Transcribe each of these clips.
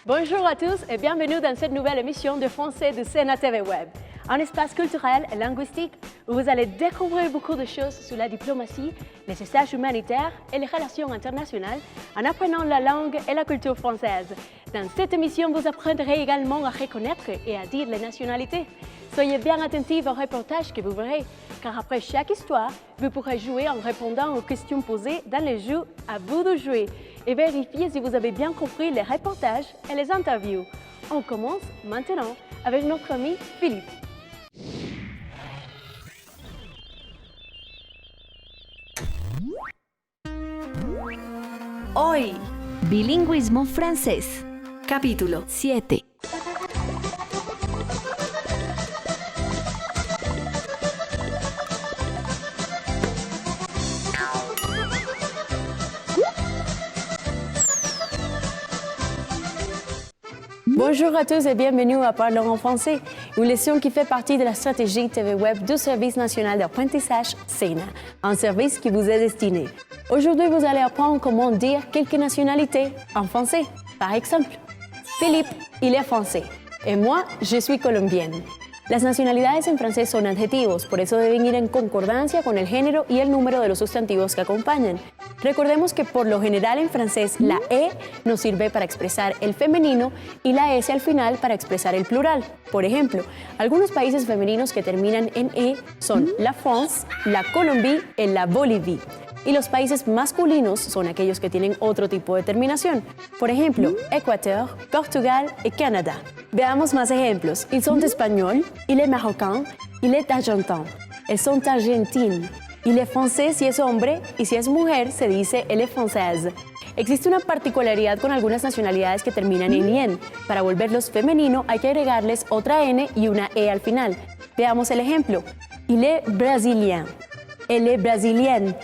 Bonjour à tous et bienvenue dans cette nouvelle émission de français de Sénat TV Web, un espace culturel et linguistique où vous allez découvrir beaucoup de choses sur la diplomatie, les stages humanitaires et les relations internationales en apprenant la langue et la culture française. Dans cette émission, vous apprendrez également à reconnaître et à dire les nationalités. Soyez bien attentifs aux reportages que vous verrez, car après chaque histoire, vous pourrez jouer en répondant aux questions posées dans les jeux À vous de jouer et vérifier si vous avez bien compris les reportages et les interviews. On commence maintenant avec notre ami Philippe. Hoy, bilingüismo francés. Capítulo 7. Bonjour à tous et bienvenue à Parler en français, une leçon qui fait partie de la stratégie TV Web du Service national d'apprentissage SENA, un service qui vous est destiné. Aujourd'hui, vous allez apprendre comment dire quelques nationalités en français. Par exemple, Philippe, il est français, et moi, je suis colombienne. Las nacionalidades en francés son adjetivos, por eso deben ir en concordancia con el género y el número de los sustantivos que acompañan. Recordemos que por lo general en francés la E nos sirve para expresar el femenino y la S al final para expresar el plural. Por ejemplo, algunos países femeninos que terminan en E son la France, la Colombie y la Bolivie. Y los países masculinos son aquellos que tienen otro tipo de terminación. Por ejemplo, Équateur, Portugal y Canadá. Veamos más ejemplos. Ils sont espagnols, il est marocain, il est argentin. Elles sont argentines. Il est français si es hombre y si es mujer se dice elle est française. Existe una particularidad con algunas nacionalidades que terminan en ien. Para volverlos femenino hay que agregarles otra N y una E al final. Veamos el ejemplo. Il est brésilien. Elle est brésilienne.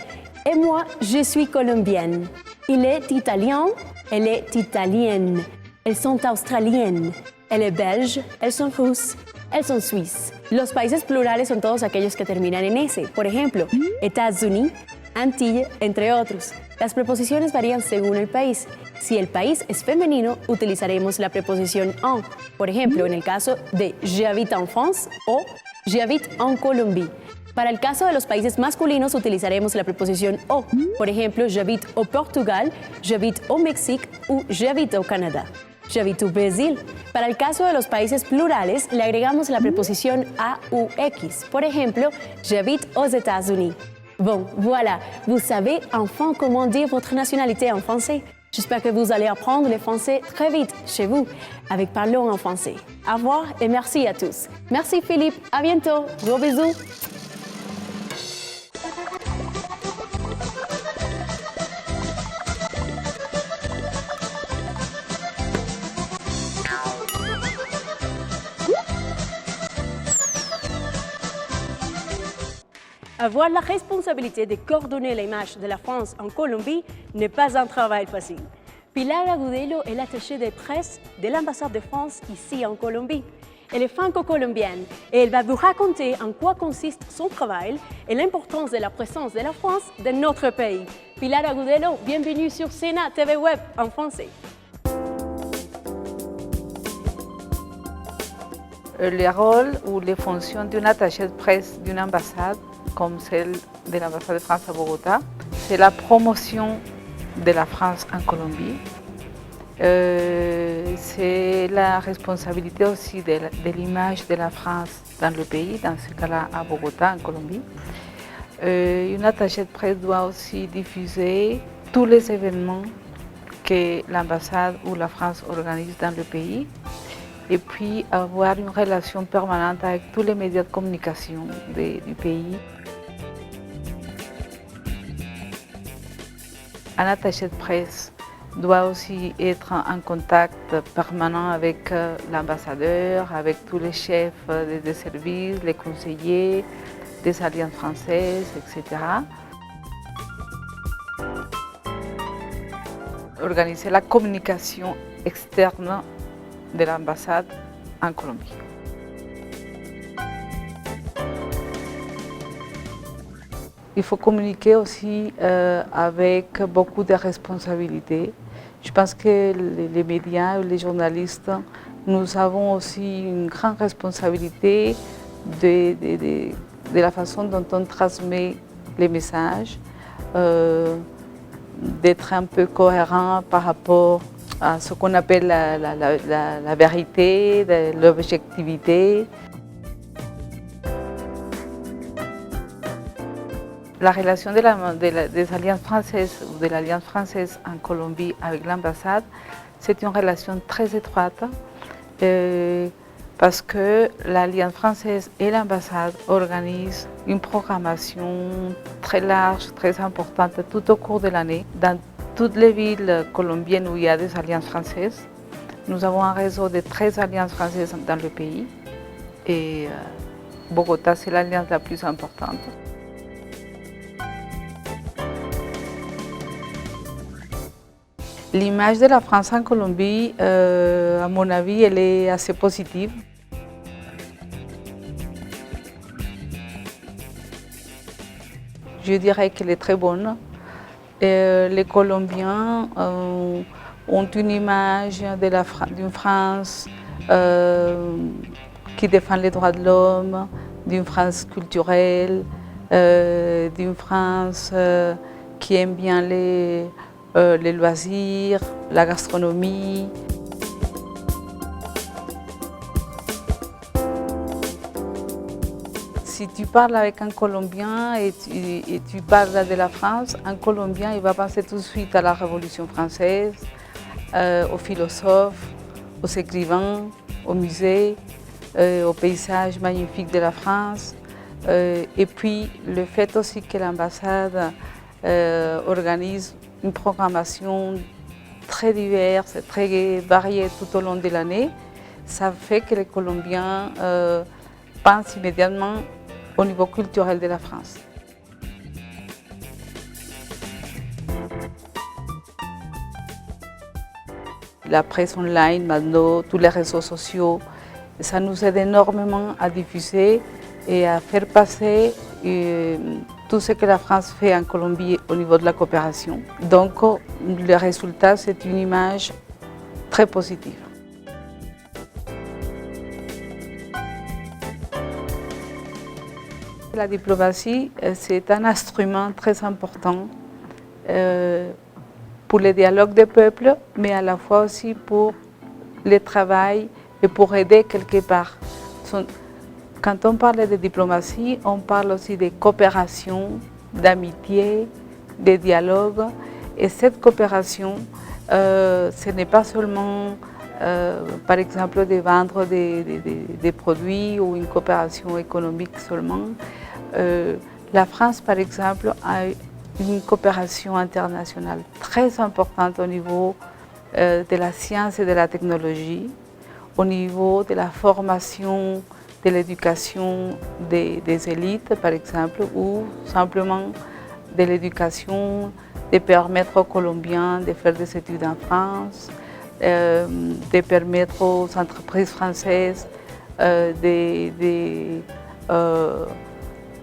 Et moi, je suis colombienne. Il est italien, elle est italienne. Elles sont australiennes. Elle est belge, elles sont russes, elles sont suisses. Los países plurales son todos aquellos que terminan en S. Por ejemplo, États-Unis, Antilles, entre otros. Las preposiciones varían según el país. Si el país es femenino, utilizaremos la preposición en. Por ejemplo, en el caso de j'habite en France o j'habite en Colombie. Para el caso de los países masculinos utilizaremos la preposición au. Por ejemplo, j'habite au Portugal, j'habite au Mexique o j'habite au Canadá. J'habite au Brésil. Para el caso de los países plurales, le agregamos la preposición a ou x. Por ejemplo, j'habite aux États-Unis. Bon, voilà, vous savez enfin comment dire votre nationalité en français. J'espère que vous allez apprendre le français très vite chez vous avec Parlons en français. Au revoir et merci à tous. Merci Philippe, à bientôt. Gros bisous. Avoir la responsabilité de coordonner l'image de la France en Colombie n'est pas un travail facile. Pilar Agudelo est l'attachée de presse de l'ambassade de France ici en Colombie. Elle est franco-colombienne et elle va vous raconter en quoi consiste son travail et l'importance de la présence de la France dans notre pays. Pilar Agudelo, bienvenue sur Sénat TV Web en français. Le rôle ou les fonctions d'un attaché de presse d'une ambassade, comme celle de l'ambassade de France à Bogota, c'est la promotion de la France en Colombie. C'est la responsabilité aussi de l'image de la France dans le pays, dans ce cas-là à Bogota, en Colombie. Une attachée de presse doit aussi diffuser tous les événements que l'ambassade ou la France organise dans le pays et puis avoir une relation permanente avec tous les médias de communication du pays. Un attaché de presse doit aussi être en contact permanent avec l'ambassadeur, avec tous les chefs des services, les conseillers, des alliances françaises, etc. Organiser la communication externe de l'ambassade en Colombie. Il faut communiquer aussi avec beaucoup de responsabilités. Je pense que les médias, les journalistes, nous avons aussi une grande responsabilité de la façon dont on transmet les messages, d'être un peu cohérent par rapport à ce qu'on appelle la vérité, l'objectivité. La relation des alliances françaises ou de l'Alliance française en Colombie avec l'ambassade, c'est une relation très étroite parce que l'Alliance française et l'ambassade organisent une programmation très large, très importante tout au cours de l'année. Dans toutes les villes colombiennes où il y a des alliances françaises, nous avons un réseau de 13 alliances françaises dans le pays et Bogota, c'est l'alliance la plus importante. L'image de la France en Colombie, à mon avis, elle est assez positive. Je dirais qu'elle est très bonne. Les Colombiens ont une image d'une France qui défend les droits de l'homme, d'une France culturelle, d'une France qui aime bien les loisirs, la gastronomie. Si tu parles avec un Colombien et tu parles de la France, un Colombien il va penser tout de suite à la Révolution française, aux philosophes, aux écrivains, aux musées, aux paysages magnifiques de la France. Et puis le fait aussi que l'ambassade organise une programmation très diverse, très variée tout au long de l'année, ça fait que les Colombiens pensent immédiatement au niveau culturel de la France. La presse online, maintenant, tous les réseaux sociaux, ça nous aide énormément à diffuser et à faire passer tout ce que la France fait en Colombie au niveau de la coopération. Donc, le résultat, c'est une image très positive. La diplomatie, c'est un instrument très important pour le dialogue des peuples, mais à la fois aussi pour le travail et pour aider quelque part. Quand on parle de diplomatie, on parle aussi de coopération, d'amitié, de dialogue. Et cette coopération, ce n'est pas seulement, par exemple, de vendre des produits ou une coopération économique seulement. La France, par exemple, a une coopération internationale très importante au niveau de la science et de la technologie, au niveau de la formation, de l'éducation des élites, par exemple, ou simplement de l'éducation, de permettre aux Colombiens de faire des études en France, de permettre aux entreprises françaises de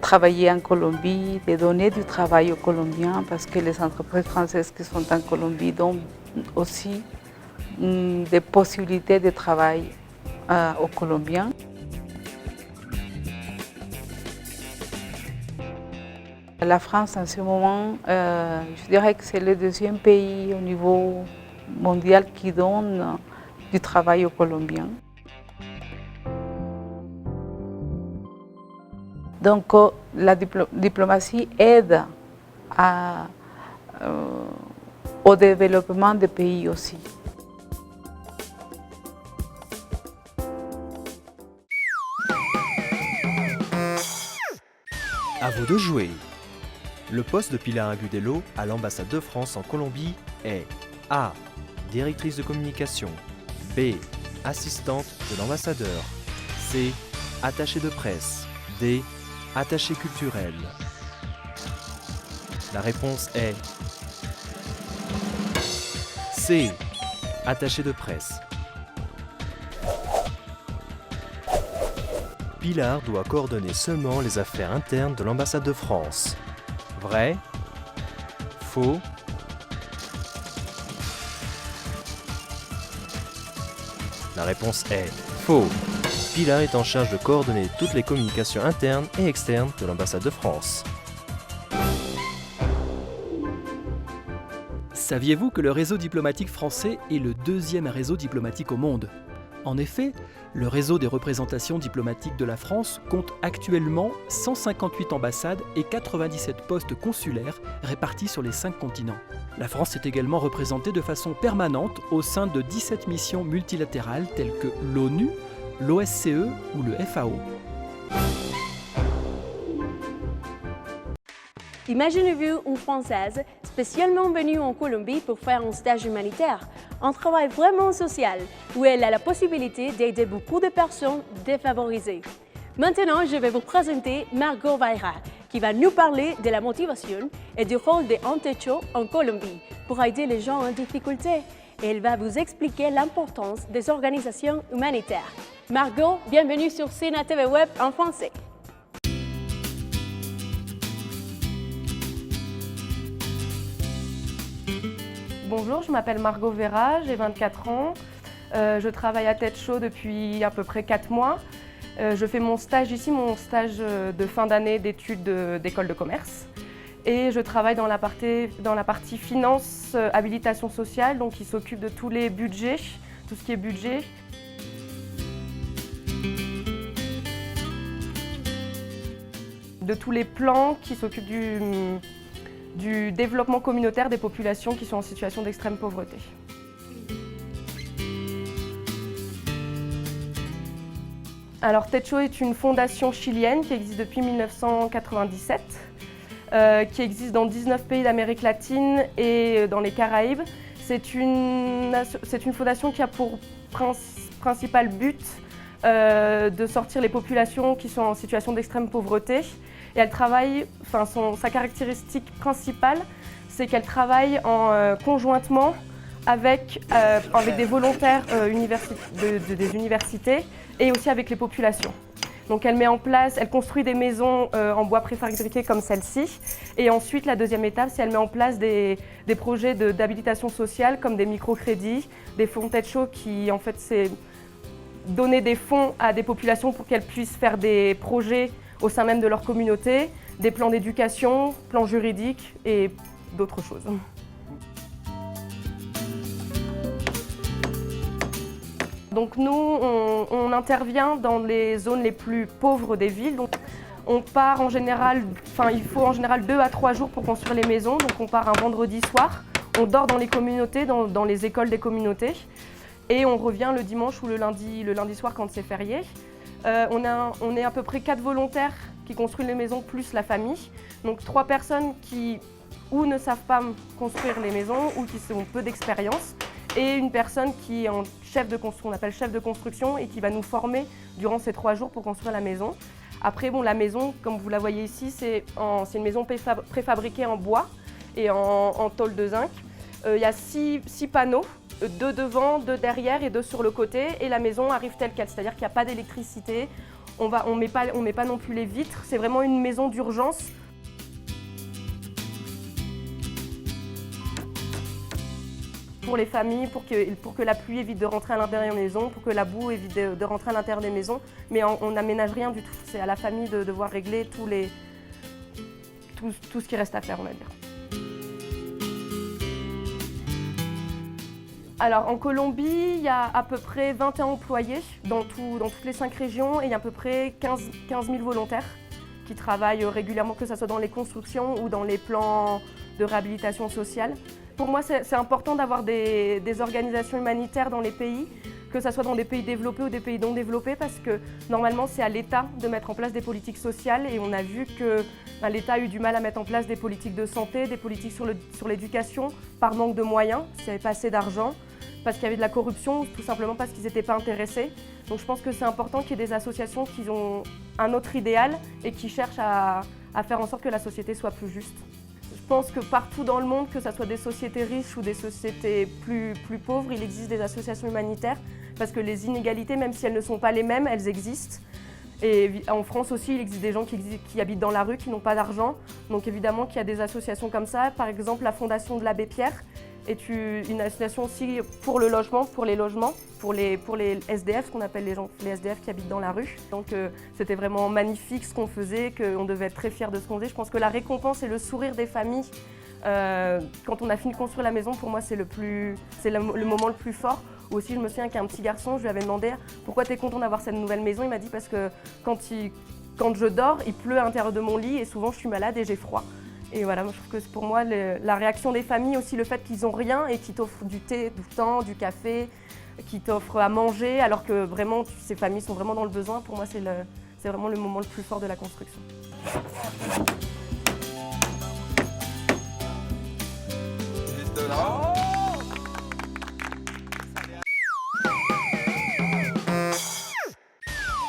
travailler en Colombie, de donner du travail aux Colombiens, parce que les entreprises françaises qui sont en Colombie donnent aussi des possibilités de travail aux Colombiens. La France, en ce moment, je dirais que c'est le deuxième pays au niveau mondial qui donne du travail aux Colombiens. Donc, la diplomatie aide au développement des pays aussi. À vous de jouer. Le poste de Pilar Agudelo à l'ambassade de France en Colombie est A. Directrice de communication. B. Assistante de l'ambassadeur. C. Attachée de presse. D. Attachée culturelle. La réponse est C. Attachée de presse. Pilar doit coordonner seulement les affaires internes de l'ambassade de France. Vrai? Faux? La réponse est faux. Pilar est en charge de coordonner toutes les communications internes et externes de l'ambassade de France. Saviez-vous que le réseau diplomatique français est le deuxième réseau diplomatique au monde ? En effet, le réseau des représentations diplomatiques de la France compte actuellement 158 ambassades et 97 postes consulaires répartis sur les 5 continents. La France est également représentée de façon permanente au sein de 17 missions multilatérales telles que l'ONU, l'OSCE ou le FAO. Imaginez-vous une Française spécialement venue en Colombie pour faire un stage humanitaire, un travail vraiment social, où elle a la possibilité d'aider beaucoup de personnes défavorisées. Maintenant, je vais vous présenter Margot Vayra, qui va nous parler de la motivation et du rôle de Antecho en Colombie pour aider les gens en difficulté. Et elle va vous expliquer l'importance des organisations humanitaires. Margot, bienvenue sur Sena TV Web en français. Bonjour, je m'appelle Margot Vayra, j'ai 24 ans. Je travaille à Techo depuis à peu près 4 mois. Je fais mon stage ici, mon stage de fin d'année d'études d'école de commerce. Et je travaille dans la partie finance, habilitation sociale, donc qui s'occupe de tous les budgets, tout ce qui est budget. De tous les plans qui s'occupent du développement communautaire des populations qui sont en situation d'extrême pauvreté. Alors Techo est une fondation chilienne qui existe depuis 1997, qui existe dans 19 pays d'Amérique latine et dans les Caraïbes. C'est une fondation qui a pour principal but de sortir les populations qui sont en situation d'extrême pauvreté. Et elle travaille, sa caractéristique principale, c'est qu'elle travaille conjointement avec des volontaires des universités et aussi avec les populations. Donc elle construit des maisons en bois préfabriqué comme celle-ci. Et ensuite, la deuxième étape, c'est qu'elle met en place des projets d'habilitation sociale comme des microcrédits, des fonds Techo qui, en fait, c'est donner des fonds à des populations pour qu'elles puissent faire des projets au sein même de leur communauté, des plans d'éducation, plans juridiques et d'autres choses. Donc nous, on intervient dans les zones les plus pauvres des villes. Donc on part en général, il faut en général 2 à 3 jours pour construire les maisons. Donc on part un vendredi soir, on dort dans les communautés, dans les écoles des communautés. Et on revient le dimanche ou le lundi soir quand c'est férié. On est à peu près 4 volontaires qui construisent les maisons plus la famille. Donc 3 personnes qui ou ne savent pas construire les maisons ou qui ont peu d'expérience. Et une personne qui est qu'on appelle chef de construction et qui va nous former durant ces 3 jours pour construire la maison. Après, la maison, comme vous la voyez ici, c'est une maison préfabriquée en bois et en tôle de zinc. Il y a 6 panneaux. 2 devant, 2 derrière et 2 sur le côté, et la maison arrive telle quelle, c'est-à-dire qu'il n'y a pas d'électricité, on met pas non plus les vitres, c'est vraiment une maison d'urgence. Pour les familles, pour que la pluie évite de rentrer à l'intérieur des maisons, pour que la boue évite de rentrer à l'intérieur des maisons, mais on n'aménage rien du tout, c'est à la famille de devoir régler tout ce qui reste à faire, on va dire. Alors en Colombie, il y a à peu près 21 employés dans toutes les 5 régions et il y a à peu près 15 000 volontaires qui travaillent régulièrement, que ce soit dans les constructions ou dans les plans de réhabilitation sociale. Pour moi, c'est important d'avoir des organisations humanitaires dans les pays, que ce soit dans des pays développés ou des pays non développés, parce que normalement c'est à l'État de mettre en place des politiques sociales et on a vu que l'État a eu du mal à mettre en place des politiques de santé, des politiques sur l'éducation par manque de moyens, parce qu'il n'y avait pas assez d'argent, parce qu'il y avait de la corruption, tout simplement parce qu'ils n'étaient pas intéressés. Donc je pense que c'est important qu'il y ait des associations qui ont un autre idéal et qui cherchent à faire en sorte que la société soit plus juste. Je pense que partout dans le monde, que ce soit des sociétés riches ou des sociétés plus pauvres, il existe des associations humanitaires parce que les inégalités, même si elles ne sont pas les mêmes, elles existent. Et en France aussi, il existe des gens qui habitent dans la rue, qui n'ont pas d'argent. Donc évidemment qu'il y a des associations comme ça. Par exemple, la Fondation de l'Abbé Pierre, est une association aussi pour le logement, pour les logements, pour les SDF, ce qu'on appelle les SDF qui habitent dans la rue. Donc c'était vraiment magnifique ce qu'on faisait, qu'on devait être très fiers de ce qu'on faisait. Je pense que la récompense et le sourire des familles, quand on a fini de construire la maison, pour moi c'est le moment le plus fort. Aussi, je me souviens qu'un petit garçon, je lui avais demandé « Pourquoi tu es content d'avoir cette nouvelle maison ?» Il m'a dit « Parce que quand je dors, il pleut à l'intérieur de mon lit et souvent je suis malade et j'ai froid. » Et voilà, moi, je trouve que pour moi, la réaction des familles, aussi le fait qu'ils n'ont rien et qu'ils t'offrent du thé, du temps, du café, qu'ils t'offrent à manger, alors que vraiment, ces familles sont vraiment dans le besoin, pour moi, c'est vraiment le moment le plus fort de la construction.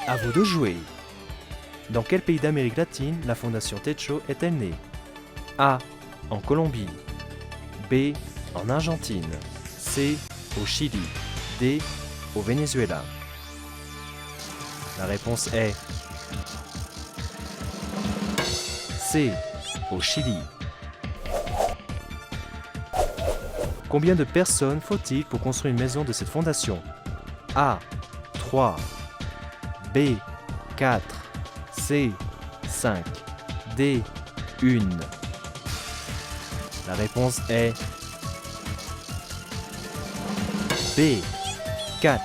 À vous de jouer. Dans quel pays d'Amérique latine la Fondation Techo est-elle née? A. En Colombie. B. En Argentine. C. Au Chili. D. Au Venezuela. La réponse est C. Au Chili. Combien de personnes faut-il pour construire une maison de cette fondation? A. 3. B. 4. C. 5. D. 1. La réponse est B. 4.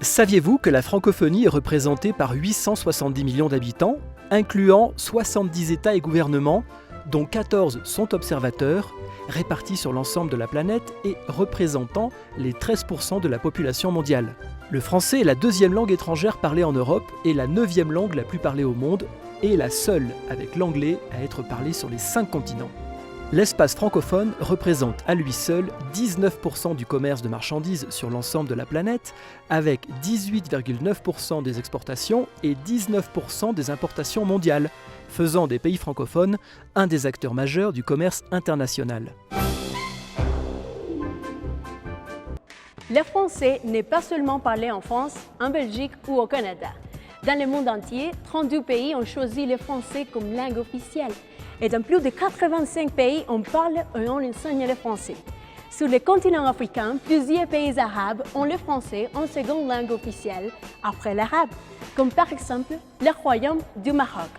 Saviez-vous que la francophonie est représentée par 870 millions d'habitants, incluant 70 États et gouvernements, dont 14 sont observateurs, répartis sur l'ensemble de la planète et représentant les 13% de la population mondiale. Le français est la deuxième langue étrangère parlée en Europe et la 9e langue la plus parlée au monde, et la seule, avec l'anglais, à être parlée sur les 5 continents. L'espace francophone représente à lui seul 19% du commerce de marchandises sur l'ensemble de la planète, avec 18,9% des exportations et 19% des importations mondiales, faisant des pays francophones un des acteurs majeurs du commerce international. Le français n'est pas seulement parlé en France, en Belgique ou au Canada. Dans le monde entier, 32 pays ont choisi le français comme langue officielle. Et dans plus de 85 pays, on parle et on enseigne le français. Sur le continent africain, plusieurs pays arabes ont le français en seconde langue officielle après l'arabe, comme par exemple le Royaume du Maroc.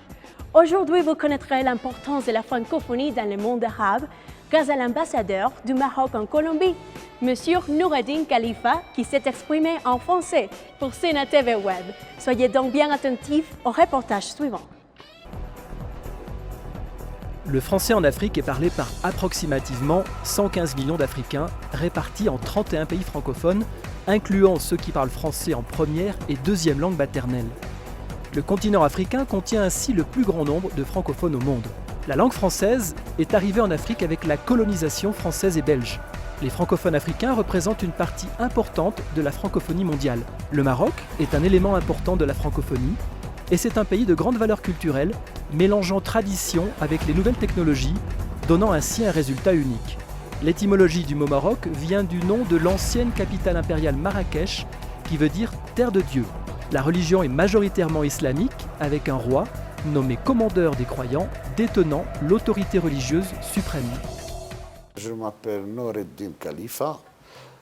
Aujourd'hui, vous connaîtrez l'importance de la francophonie dans le monde arabe grâce à l'ambassadeur du Maroc en Colombie, M. Noureddin Khalifa, qui s'est exprimé en français pour Sena TV Web. Soyez donc bien attentifs au reportage suivant. Le français en Afrique est parlé par approximativement 115 millions d'Africains, répartis en 31 pays francophones, incluant ceux qui parlent français en première et deuxième langue maternelle. Le continent africain contient ainsi le plus grand nombre de francophones au monde. La langue française est arrivée en Afrique avec la colonisation française et belge. Les francophones africains représentent une partie importante de la francophonie mondiale. Le Maroc est un élément important de la francophonie et c'est un pays de grande valeur culturelle, mélangeant tradition avec les nouvelles technologies, donnant ainsi un résultat unique. L'étymologie du mot Maroc vient du nom de l'ancienne capitale impériale Marrakech, qui veut dire « terre de Dieu ». La religion est majoritairement islamique, avec un roi, nommé commandeur des croyants, détenant l'autorité religieuse suprême. Je m'appelle Noureddin Khalifa,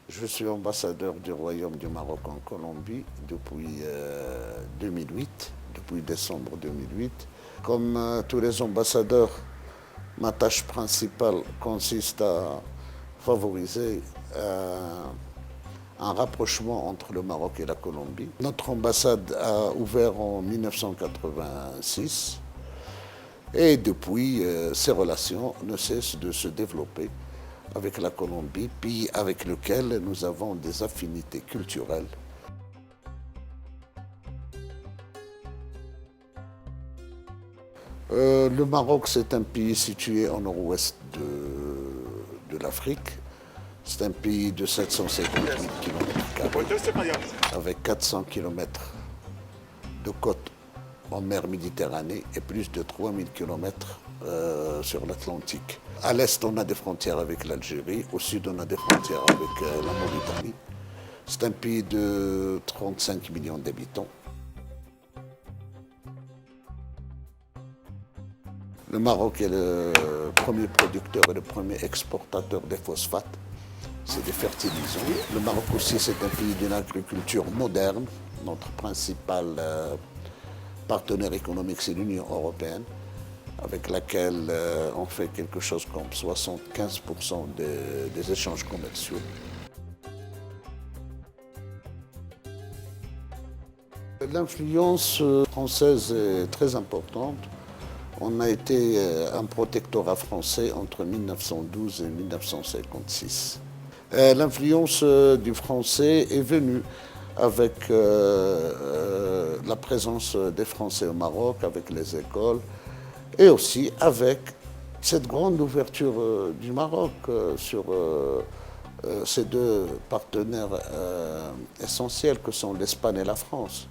je suis ambassadeur du Royaume du Maroc en Colombie depuis 2008, depuis décembre 2008. Comme tous les ambassadeurs, ma tâche principale consiste à favoriser un rapprochement entre le Maroc et la Colombie. Notre ambassade a ouvert en 1986 et depuis, ces relations ne cessent de se développer avec la Colombie, pays avec lequel nous avons des affinités culturelles. Le Maroc, c'est un pays situé au nord-ouest de l'Afrique. C'est un pays de 750 000 km², avec 400 km de côte en mer Méditerranée et plus de 3000 km sur l'Atlantique. À l'est, on a des frontières avec l'Algérie, au sud, on a des frontières avec la Mauritanie. C'est un pays de 35 millions d'habitants. Le Maroc est le premier producteur et le premier exportateur des phosphates. C'est des fertilisants. Le Maroc aussi, c'est un pays d'une agriculture moderne. Notre principal partenaire économique, c'est l'Union européenne, avec laquelle on fait quelque chose comme 75% des échanges commerciaux. L'influence française est très importante. On a été un protectorat français entre 1912 et 1956. L'influence du français est venue avec la présence des Français au Maroc, avec les écoles, et aussi avec cette grande ouverture du Maroc sur ces deux partenaires essentiels que sont l'Espagne et la France.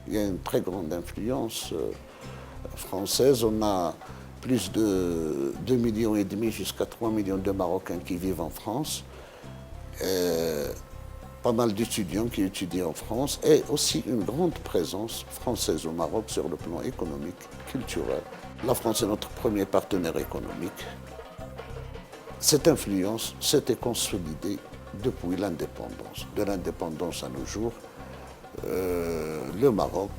Il y a une très grande influence française. On a plus de 2,5 millions jusqu'à 3 millions de Marocains qui vivent en France. Pas mal d'étudiants qui étudient en France et aussi une grande présence française au Maroc sur le plan économique, culturel. La France est notre premier partenaire économique. Cette influence s'était consolidée depuis l'indépendance. De l'indépendance à nos jours, le Maroc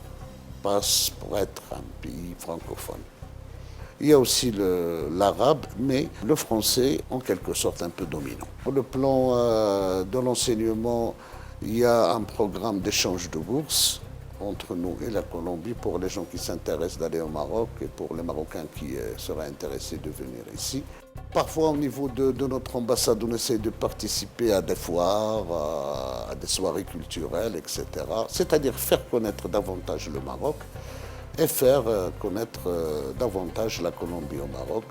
passe pour être un pays francophone. Il y a aussi l'arabe, mais le français en quelque sorte un peu dominant. Pour le plan de l'enseignement, il y a un programme d'échange de bourses entre nous et la Colombie pour les gens qui s'intéressent d'aller au Maroc et pour les Marocains qui seraient intéressés de venir ici. Parfois, au niveau de notre ambassade, on essaie de participer à des foires, à des soirées culturelles, etc. C'est-à-dire faire connaître davantage le Maroc et faire connaître davantage la Colombie au Maroc.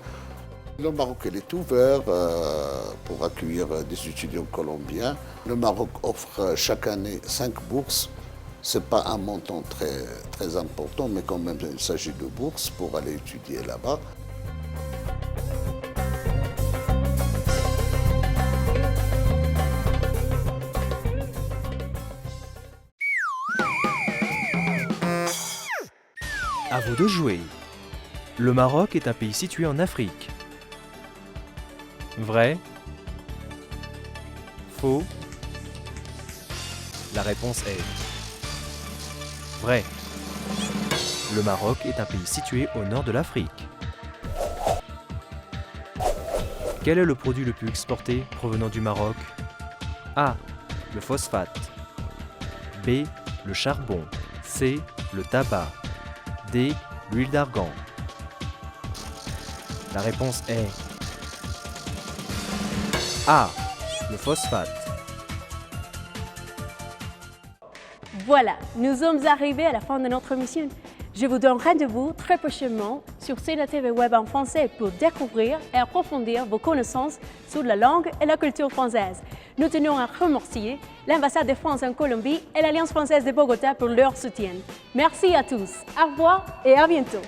Le Maroc il est ouvert pour accueillir des étudiants colombiens. Le Maroc offre chaque année 5 bourses. Ce n'est pas un montant très important, mais quand même il s'agit de bourses pour aller étudier là-bas. À vous de jouer. Le Maroc est un pays situé en Afrique. Vrai? Faux? La réponse est vrai. Le Maroc est un pays situé au nord de l'Afrique. Quel est le produit le plus exporté provenant du Maroc? A. Le phosphate. B. Le charbon. C. Le tabac. D. L'huile d'argan. La réponse est A. Le phosphate. Voilà, nous sommes arrivés à la fin de notre mission. Je vous donne rendez-vous très prochainement sur Sena TV Web en français pour découvrir et approfondir vos connaissances sur la langue et la culture française. Nous tenons à remercier l'ambassade de France en Colombie et l'Alliance française de Bogota pour leur soutien. Merci à tous, au revoir et à bientôt.